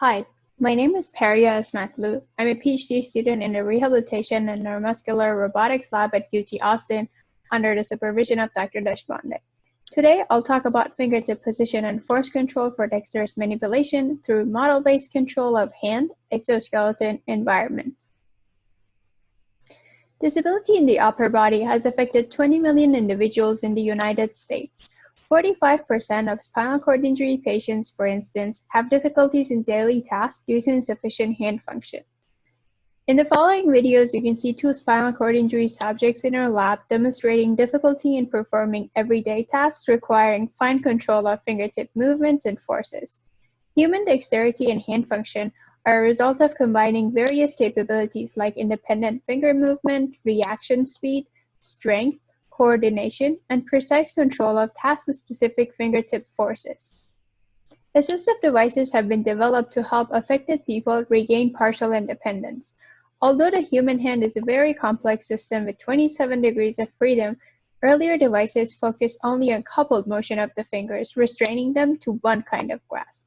Hi, my name is Paria Esmatloo. I'm a PhD student in the Rehabilitation and Neuromuscular Robotics Lab at UT Austin under the supervision of Dr. Deshpande. Today, I'll talk about fingertip position and force control for dexterous manipulation through model-based control of hand-exoskeleton-environment. Disability in the upper body has affected 20 million individuals in the United States. 45% of spinal cord injury patients, for instance, have difficulties in daily tasks due to insufficient hand function. In the following videos, you can see two spinal cord injury subjects in our lab demonstrating difficulty in performing everyday tasks requiring fine control of fingertip movements and forces. Human dexterity and hand function are a result of combining various capabilities like independent finger movement, reaction speed, strength, coordination, and precise control of task-specific fingertip forces. Assistive devices have been developed to help affected people regain partial independence. Although the human hand is a very complex system with 27 degrees of freedom, earlier devices focused only on coupled motion of the fingers, restraining them to one kind of grasp.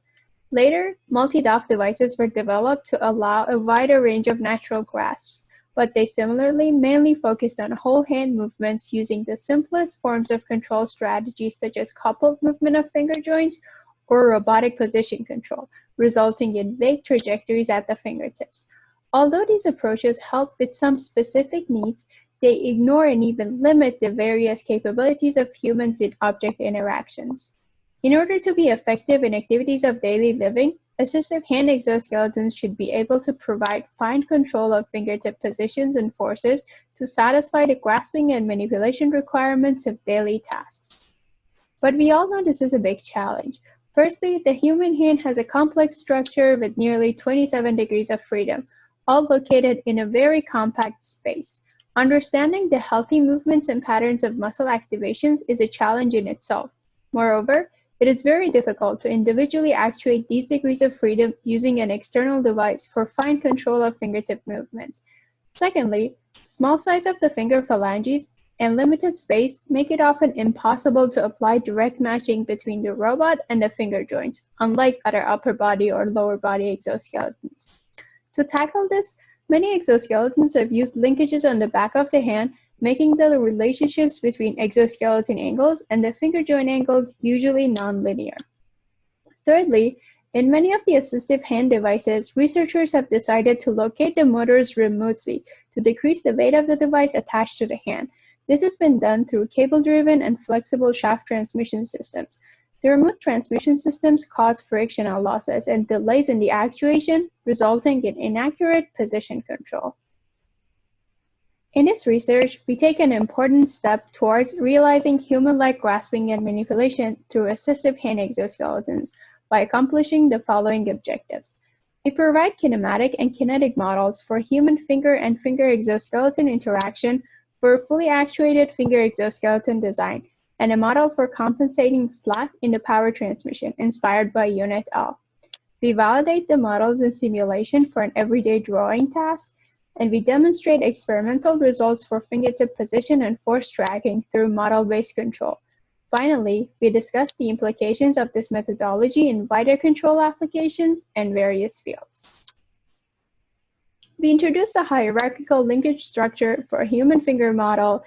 Later, multi-DOF devices were developed to allow a wider range of natural grasps, but they similarly mainly focused on whole hand movements using the simplest forms of control strategies such as coupled movement of finger joints or robotic position control, resulting in vague trajectories at the fingertips. Although these approaches help with some specific needs, they ignore and even limit the various capabilities of humans in object interactions. In order to be effective in activities of daily living, assistive hand exoskeletons should be able to provide fine control of fingertip positions and forces to satisfy the grasping and manipulation requirements of daily tasks. But we all know this is a big challenge. Firstly, the human hand has a complex structure with nearly 27 degrees of freedom, all located in a very compact space. Understanding the healthy movements and patterns of muscle activations is a challenge in itself. Moreover, it is very difficult to individually actuate these degrees of freedom using an external device for fine control of fingertip movements. Secondly, small size of the finger phalanges and limited space make it often impossible to apply direct matching between the robot and the finger joints, unlike other upper body or lower body exoskeletons. To tackle this, many exoskeletons have used linkages on the back of the hand, making the relationships between exoskeleton angles and the finger joint angles usually nonlinear. Thirdly, in many of the assistive hand devices, researchers have decided to locate the motors remotely to decrease the weight of the device attached to the hand. This has been done through cable-driven and flexible shaft transmission systems. The remote transmission systems cause frictional losses and delays in the actuation, resulting in inaccurate position control. In this research, we take an important step towards realizing human-like grasping and manipulation through assistive hand exoskeletons by accomplishing the following objectives. We provide kinematic and kinetic models for human finger and finger exoskeleton interaction for a fully actuated finger exoskeleton design, and a model for compensating slack in the power transmission inspired by Unit L. We validate the models in simulation for an everyday drawing task, and we demonstrate experimental results for fingertip position and force tracking through model-based control. Finally, we discuss the implications of this methodology in wider control applications and various fields. We introduced a hierarchical linkage structure for a human finger model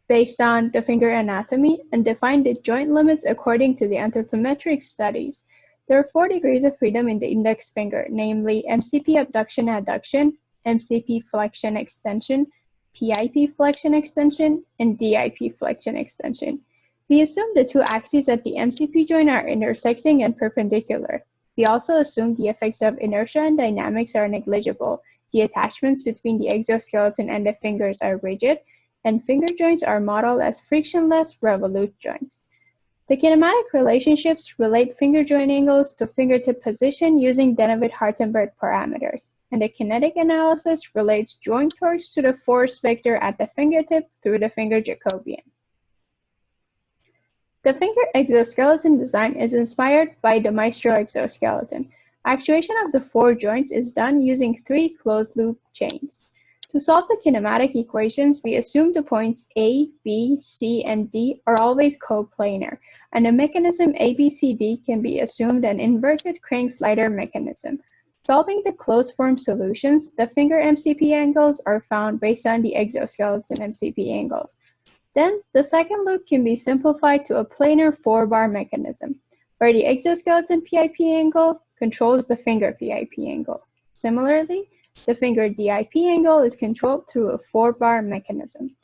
based on the finger anatomy and defined the joint limits according to the anthropometric studies. There are 4 degrees of freedom in the index finger, namely MCP abduction-adduction, MCP flexion-extension, PIP flexion-extension, and DIP flexion-extension. We assume the two axes at the MCP joint are intersecting and perpendicular. We also assume the effects of inertia and dynamics are negligible. The attachments between the exoskeleton and the fingers are rigid, and finger joints are modeled as frictionless revolute joints. The kinematic relationships relate finger joint angles to fingertip position using Denevit-Hartenberg parameters, and the kinetic analysis relates joint torques to the force vector at the fingertip through the finger Jacobian. The finger exoskeleton design is inspired by the Maestro exoskeleton. Actuation of the 4 joints is done using 3 closed-loop chains. To solve the kinematic equations, we assume the points A, B, C, and D are always coplanar. and the mechanism ABCD can be assumed an inverted crank slider mechanism. Solving the closed form solutions, the finger MCP angles are found based on the exoskeleton MCP angles. Then, the second loop can be simplified to a planar 4-bar mechanism, where the exoskeleton PIP angle controls the finger PIP angle. Similarly, the finger DIP angle is controlled through a 4-bar mechanism.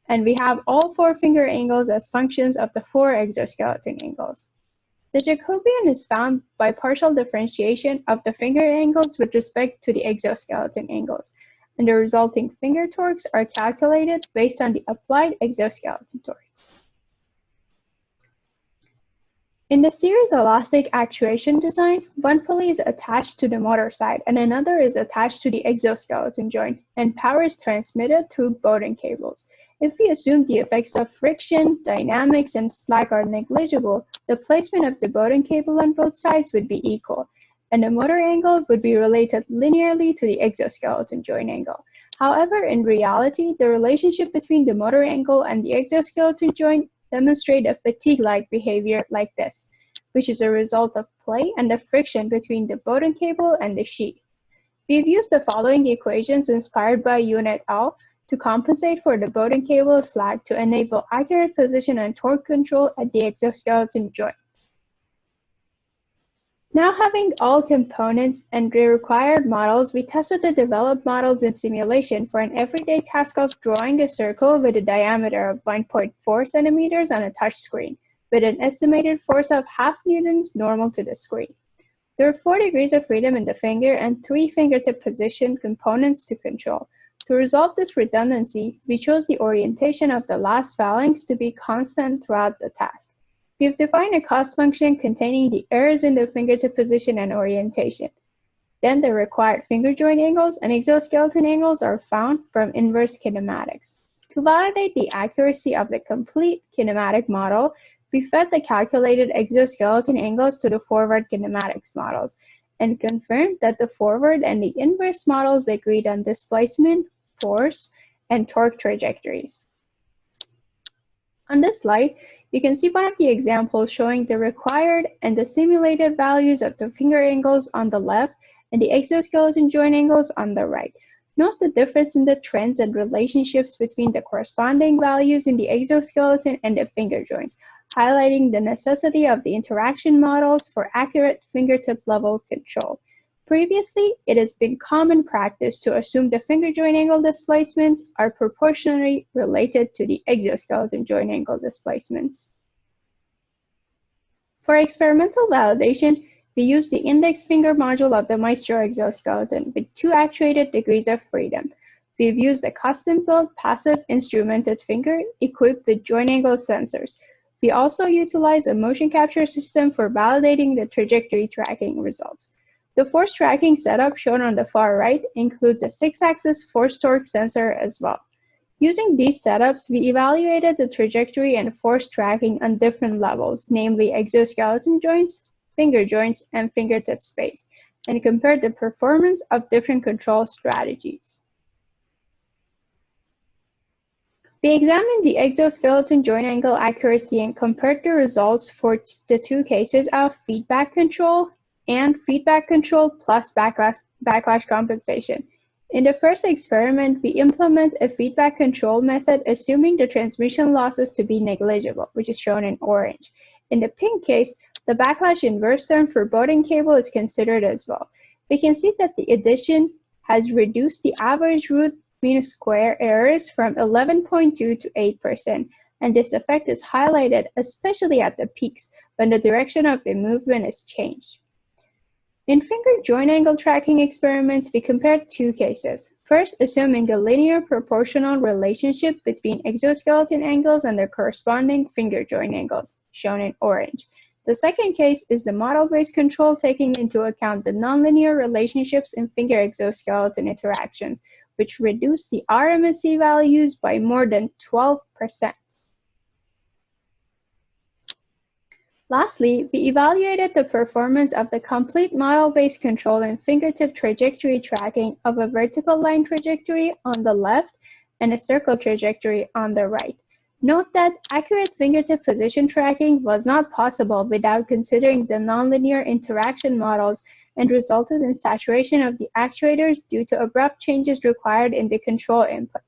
And we have all 4 finger angles as functions of the 4 exoskeleton angles. The Jacobian is found by partial differentiation of the finger angles with respect to the exoskeleton angles, and the resulting finger torques are calculated based on the applied exoskeleton torques. In the series elastic actuation design, one pulley is attached to the motor side and another is attached to the exoskeleton joint, and power is transmitted through Bowden cables. If we assume the effects of friction, dynamics, and slack are negligible, the placement of the Bowden cable on both sides would be equal, and the motor angle would be related linearly to the exoskeleton joint angle. However, in reality, the relationship between the motor angle and the exoskeleton joint demonstrate a fatigue-like behavior like this, which is a result of play and the friction between the Bowden cable and the sheath. We've used the following equations inspired by Yoon et al. To compensate for the Bowden cable slack to enable accurate position and torque control at the exoskeleton joint. Now having all components and the required models, we tested the developed models in simulation for an everyday task of drawing a circle with a diameter of 1.4 centimeters on a touch screen, with an estimated force of half newtons normal to the screen. There are 4 degrees of freedom in the finger and 3 fingertip position components to control. To resolve this redundancy, we chose the orientation of the last phalanx to be constant throughout the task. We've defined a cost function containing the errors in the fingertip position and orientation. Then the required finger joint angles and exoskeleton angles are found from inverse kinematics. To validate the accuracy of the complete kinematic model, we fed the calculated exoskeleton angles to the forward kinematics models and confirmed that the forward and the inverse models agreed on displacement, force, and torque trajectories. On this slide, you can see one of the examples showing the required and the simulated values of the finger angles on the left and the exoskeleton joint angles on the right. Note the difference in the trends and relationships between the corresponding values in the exoskeleton and the finger joints, highlighting the necessity of the interaction models for accurate fingertip level control. Previously, it has been common practice to assume the finger joint angle displacements are proportionally related to the exoskeleton joint angle displacements. For experimental validation, we use the index finger module of the Maestro exoskeleton with 2 actuated degrees of freedom. We've used a custom-built passive instrumented finger equipped with joint angle sensors. We also utilize a motion capture system for validating the trajectory tracking results. The force tracking setup shown on the far right includes a 6-axis force torque sensor as well. Using these setups, we evaluated the trajectory and force tracking on different levels, namely exoskeleton joints, finger joints, and fingertip space, and compared the performance of different control strategies. We examined the exoskeleton joint angle accuracy and compared the results for the 2 cases of feedback control and feedback control plus backlash compensation. In the first experiment, we implement a feedback control method assuming the transmission losses to be negligible, which is shown in orange. In the pink case, the backlash inverse term for Bowden cable is considered as well. We can see that the addition has reduced the average root mean square errors from 11.2 to 8%, and this effect is highlighted especially at the peaks when the direction of the movement is changed. In finger joint angle tracking experiments, we compared 2 cases. First, assuming a linear proportional relationship between exoskeleton angles and their corresponding finger joint angles, shown in orange. The second case is the model-based control taking into account the nonlinear relationships in finger exoskeleton interactions, which reduced the RMSE values by more than 12%. Lastly, we evaluated the performance of the complete model-based control and fingertip trajectory tracking of a vertical line trajectory on the left and a circle trajectory on the right. Note that accurate fingertip position tracking was not possible without considering the nonlinear interaction models and resulted in saturation of the actuators due to abrupt changes required in the control input.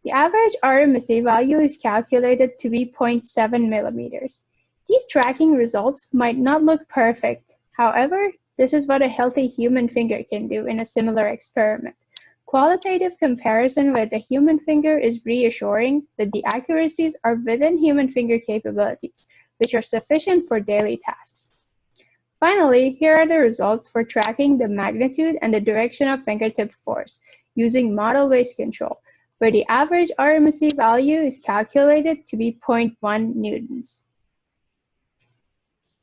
The average RMSE value is calculated to be 0.7 millimeters. These tracking results might not look perfect. However, this is what a healthy human finger can do in a similar experiment. Qualitative comparison with the human finger is reassuring that the accuracies are within human finger capabilities, which are sufficient for daily tasks. Finally, here are the results for tracking the magnitude and the direction of fingertip force using model-based control, where the average RMSE value is calculated to be 0.1 newtons.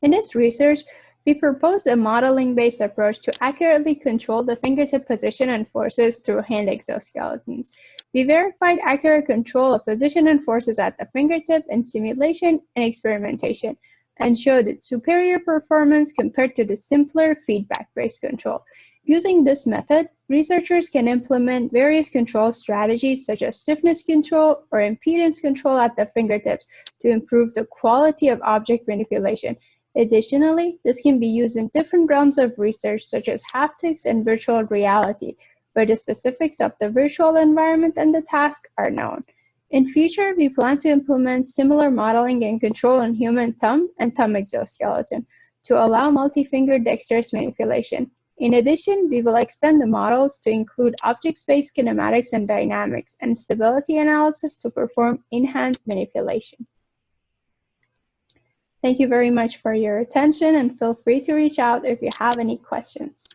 In this research, we proposed a modeling-based approach to accurately control the fingertip position and forces through hand exoskeletons. We verified accurate control of position and forces at the fingertip in simulation and experimentation, and showed superior performance compared to the simpler feedback-based control. Using this method, researchers can implement various control strategies such as stiffness control or impedance control at the fingertips to improve the quality of object manipulation. Additionally, this can be used in different realms of research such as haptics and virtual reality, where the specifics of the virtual environment and the task are known. In future, we plan to implement similar modeling and control on human thumb and thumb exoskeleton to allow multi-finger dexterous manipulation. In addition, we will extend the models to include object space kinematics and dynamics and stability analysis to perform in-hand manipulation. Thank you very much for your attention, and feel free to reach out if you have any questions.